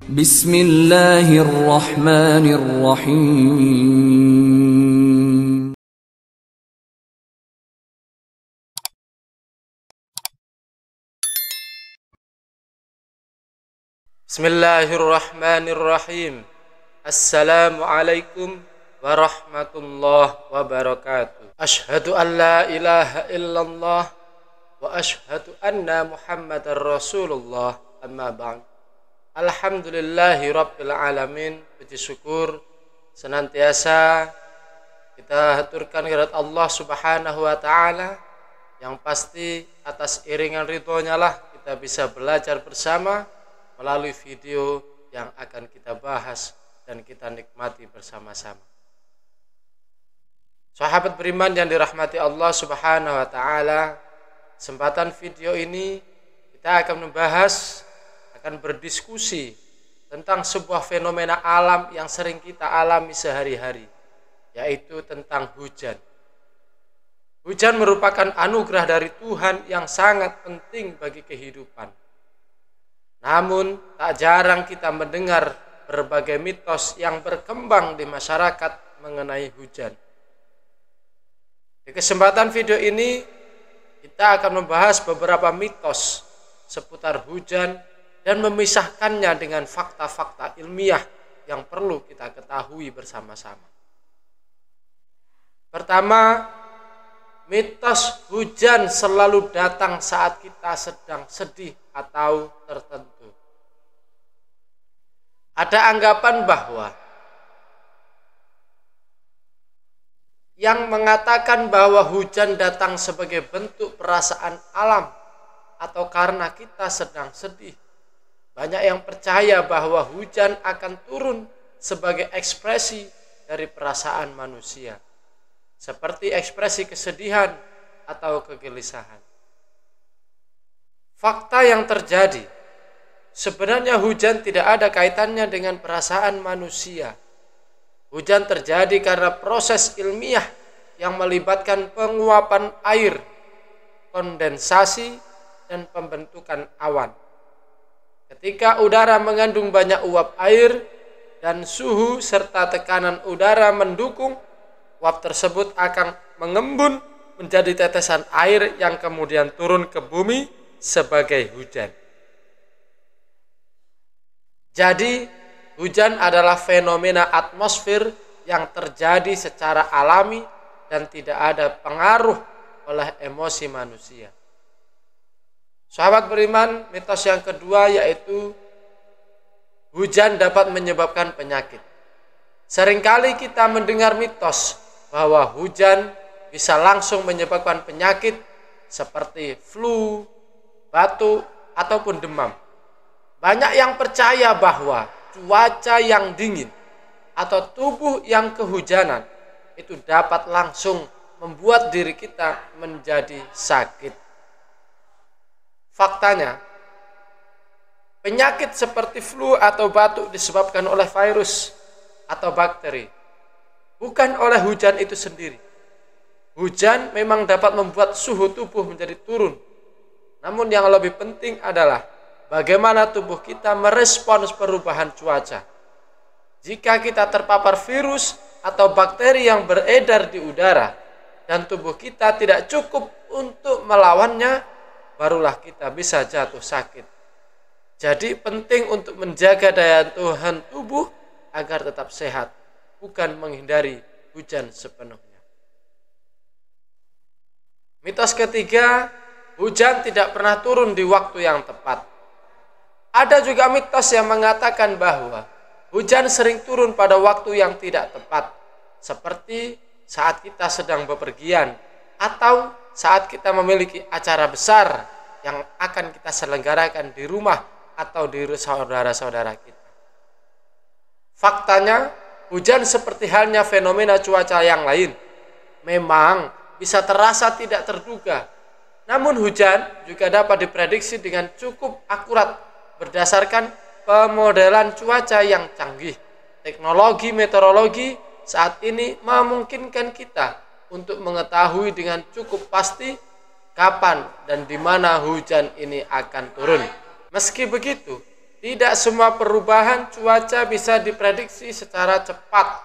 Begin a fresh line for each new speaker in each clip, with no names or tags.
Bismillahirrahmanirrahim.
Bismillahirrahmanirrahim. Assalamualaikum warahmatullahi wabarakatuh. Asyhadu an la ilaha illallah wa asyhadu anna Muhammadar Rasulullah. Amma ba'd. Alhamdulillahi rabbil alamin. Puji syukur senantiasa kita haturkan kehadirat Allah Subhanahu wa taala, yang pasti atas iringan ridhonya lah kita bisa belajar bersama melalui video yang akan kita bahas dan kita nikmati bersama-sama. Sahabat beriman yang dirahmati Allah Subhanahu wa taala, kesempatan video ini kita akan membahas, akan berdiskusi tentang sebuah fenomena alam yang sering kita alami sehari-hari, yaitu tentang hujan. Hujan merupakan anugerah dari Tuhan yang sangat penting bagi kehidupan. Namun tak jarang kita mendengar berbagai mitos yang berkembang di masyarakat mengenai hujan. Di kesempatan video ini kita akan membahas beberapa mitos seputar hujan dan memisahkannya dengan fakta-fakta ilmiah yang perlu kita ketahui bersama-sama. Pertama, mitos hujan selalu datang saat kita sedang sedih atau tertentu. Ada anggapan bahwa yang mengatakan bahwa hujan datang sebagai bentuk perasaan alam atau karena kita sedang sedih. Banyak yang percaya bahwa hujan akan turun sebagai ekspresi dari perasaan manusia, seperti ekspresi kesedihan atau kegelisahan. Fakta yang terjadi, sebenarnya hujan tidak ada kaitannya dengan perasaan manusia. Hujan terjadi karena proses ilmiah yang melibatkan penguapan air, kondensasi, dan pembentukan awan. Ketika udara mengandung banyak uap air dan suhu serta tekanan udara mendukung, uap tersebut akan mengembun menjadi tetesan air yang kemudian turun ke bumi sebagai hujan. Jadi, hujan adalah fenomena atmosfer yang terjadi secara alami dan tidak ada pengaruh oleh emosi manusia. Sahabat beriman, mitos yang kedua yaitu hujan dapat menyebabkan penyakit. Seringkali kita mendengar mitos bahwa hujan bisa langsung menyebabkan penyakit seperti flu, batuk, ataupun demam. Banyak yang percaya bahwa cuaca yang dingin atau tubuh yang kehujanan itu dapat langsung membuat diri kita menjadi sakit. Faktanya, penyakit seperti flu atau batuk disebabkan oleh virus atau bakteri, bukan oleh hujan itu sendiri. Hujan memang dapat membuat suhu tubuh menjadi turun. Namun yang lebih penting adalah bagaimana tubuh kita merespons perubahan cuaca. Jika kita terpapar virus atau bakteri yang beredar di udara dan tubuh kita tidak cukup untuk melawannya, barulah kita bisa jatuh sakit. Jadi penting untuk menjaga daya tahan tubuh agar tetap sehat, bukan menghindari hujan sepenuhnya. Mitos ketiga, hujan tidak pernah turun di waktu yang tepat. Ada juga mitos yang mengatakan bahwa hujan sering turun pada waktu yang tidak tepat, seperti saat kita sedang bepergian atau saat kita memiliki acara besar yang akan kita selenggarakan di rumah atau di saudara-saudara kita. Faktanya, hujan seperti halnya fenomena cuaca yang lain, memang bisa terasa tidak terduga. Namun hujan juga dapat diprediksi dengan cukup akurat berdasarkan pemodelan cuaca yang canggih. Teknologi meteorologi saat ini memungkinkan kita untuk mengetahui dengan cukup pasti kapan dan di mana hujan ini akan turun. Meski begitu, tidak semua perubahan cuaca bisa diprediksi secara cepat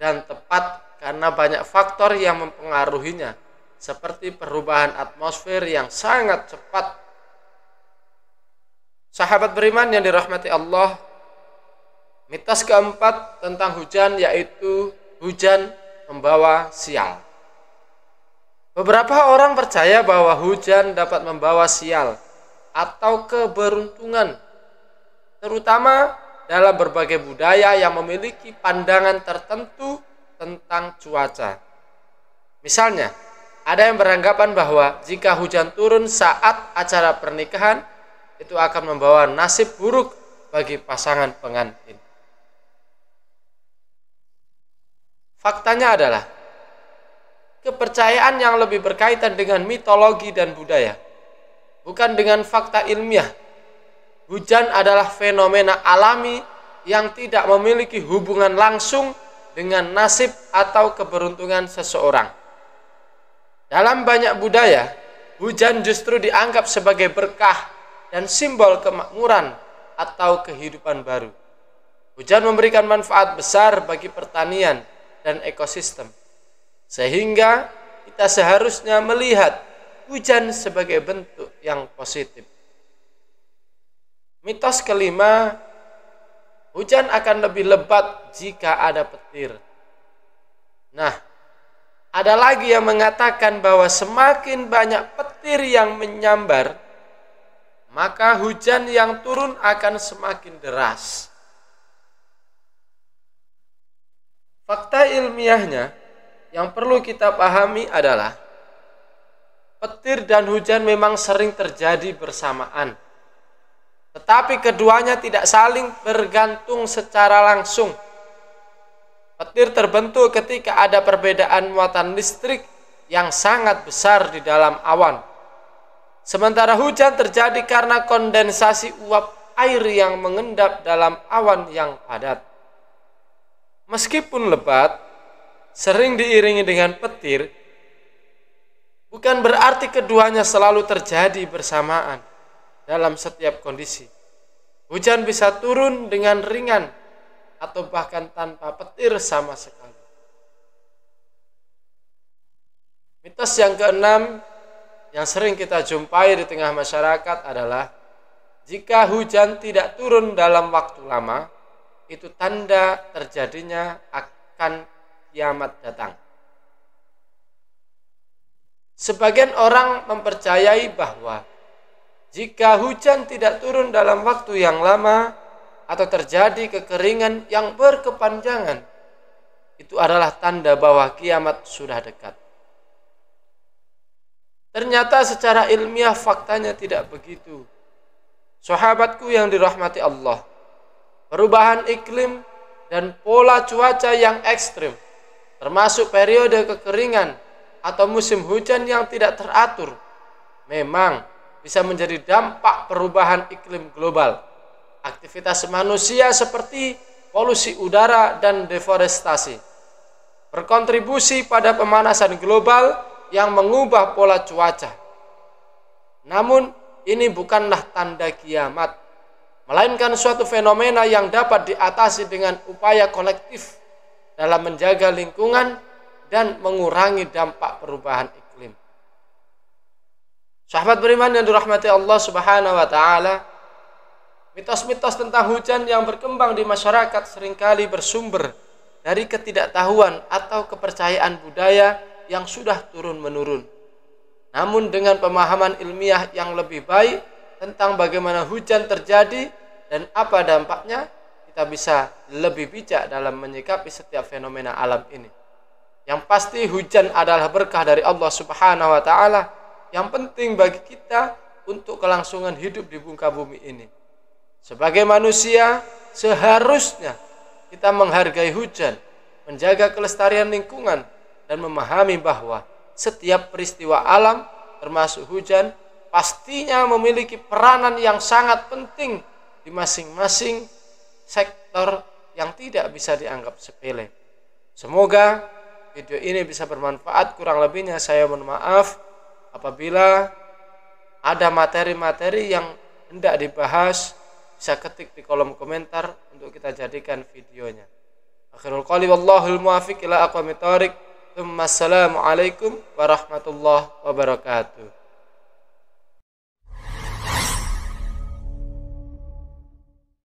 dan tepat karena banyak faktor yang mempengaruhinya, seperti perubahan atmosfer yang sangat cepat. Sahabat beriman yang dirahmati Allah, mitos keempat tentang hujan yaitu hujan membawa sial. Beberapa orang percaya bahwa hujan dapat membawa sial atau keberuntungan, terutama dalam berbagai budaya yang memiliki pandangan tertentu tentang cuaca. Misalnya, ada yang beranggapan bahwa jika hujan turun saat acara pernikahan, itu akan membawa nasib buruk bagi pasangan pengantin. Faktanya adalah, kepercayaan yang lebih berkaitan dengan mitologi dan budaya, bukan dengan fakta ilmiah. Hujan adalah fenomena alami yang tidak memiliki hubungan langsung dengan nasib atau keberuntungan seseorang. Dalam banyak budaya, hujan justru dianggap sebagai berkah dan simbol kemakmuran atau kehidupan baru. Hujan memberikan manfaat besar bagi pertanian dan ekosistem, sehingga kita seharusnya melihat hujan sebagai bentuk yang positif. Mitos kelima, hujan akan lebih lebat jika ada petir. Nah, ada lagi yang mengatakan bahwa semakin banyak petir yang menyambar, maka hujan yang turun akan semakin deras. Fakta ilmiahnya yang perlu kita pahami adalah petir dan hujan memang sering terjadi bersamaan, tetapi keduanya tidak saling bergantung secara langsung. Petir terbentuk ketika ada perbedaan muatan listrik yang sangat besar di dalam awan. Sementara hujan terjadi karena kondensasi uap air yang mengendap dalam awan yang padat. Meskipun lebat, sering diiringi dengan petir, bukan berarti keduanya selalu terjadi bersamaan dalam setiap kondisi. Hujan bisa turun dengan ringan atau bahkan tanpa petir sama sekali. Mitos yang keenam yang sering kita jumpai di tengah masyarakat adalah jika hujan tidak turun dalam waktu lama, itu tanda terjadinya akan kiamat datang. Sebagian orang mempercayai bahwa jika hujan tidak turun dalam waktu yang lama atau terjadi kekeringan yang berkepanjangan, itu adalah tanda bahwa kiamat sudah dekat. Ternyata secara ilmiah faktanya tidak begitu. Sahabatku yang dirahmati Allah, perubahan iklim dan pola cuaca yang ekstrim, termasuk periode kekeringan atau musim hujan yang tidak teratur, memang bisa menjadi dampak perubahan iklim global. Aktivitas manusia seperti polusi udara dan deforestasi berkontribusi pada pemanasan global yang mengubah pola cuaca. Namun, ini bukanlah tanda kiamat, melainkan suatu fenomena yang dapat diatasi dengan upaya kolektif dalam menjaga lingkungan dan mengurangi dampak perubahan iklim. Sahabat beriman yang dirahmati Allah Subhanahu wa taala, mitos-mitos tentang hujan yang berkembang di masyarakat seringkali bersumber dari ketidaktahuan atau kepercayaan budaya yang sudah turun-menurun. Namun dengan pemahaman ilmiah yang lebih baik tentang bagaimana hujan terjadi dan apa dampaknya, kita bisa lebih bijak dalam menyikapi setiap fenomena alam ini. Yang pasti hujan adalah berkah dari Allah Subhanahu wa taala yang penting bagi kita untuk kelangsungan hidup di muka bumi ini. Sebagai manusia, seharusnya kita menghargai hujan, menjaga kelestarian lingkungan, dan memahami bahwa setiap peristiwa alam, termasuk hujan, pastinya memiliki peranan yang sangat penting di masing-masing sektor yang tidak bisa dianggap sepele. Semoga video ini bisa bermanfaat. Kurang lebihnya saya mohon maaf apabila ada materi-materi yang hendak dibahas bisa ketik di kolom komentar untuk kita jadikan videonya. Akhirul qali wallahul muwaffiq ila aqwamit thoriq. Assalamualaikum warahmatullahi wabarakatuh.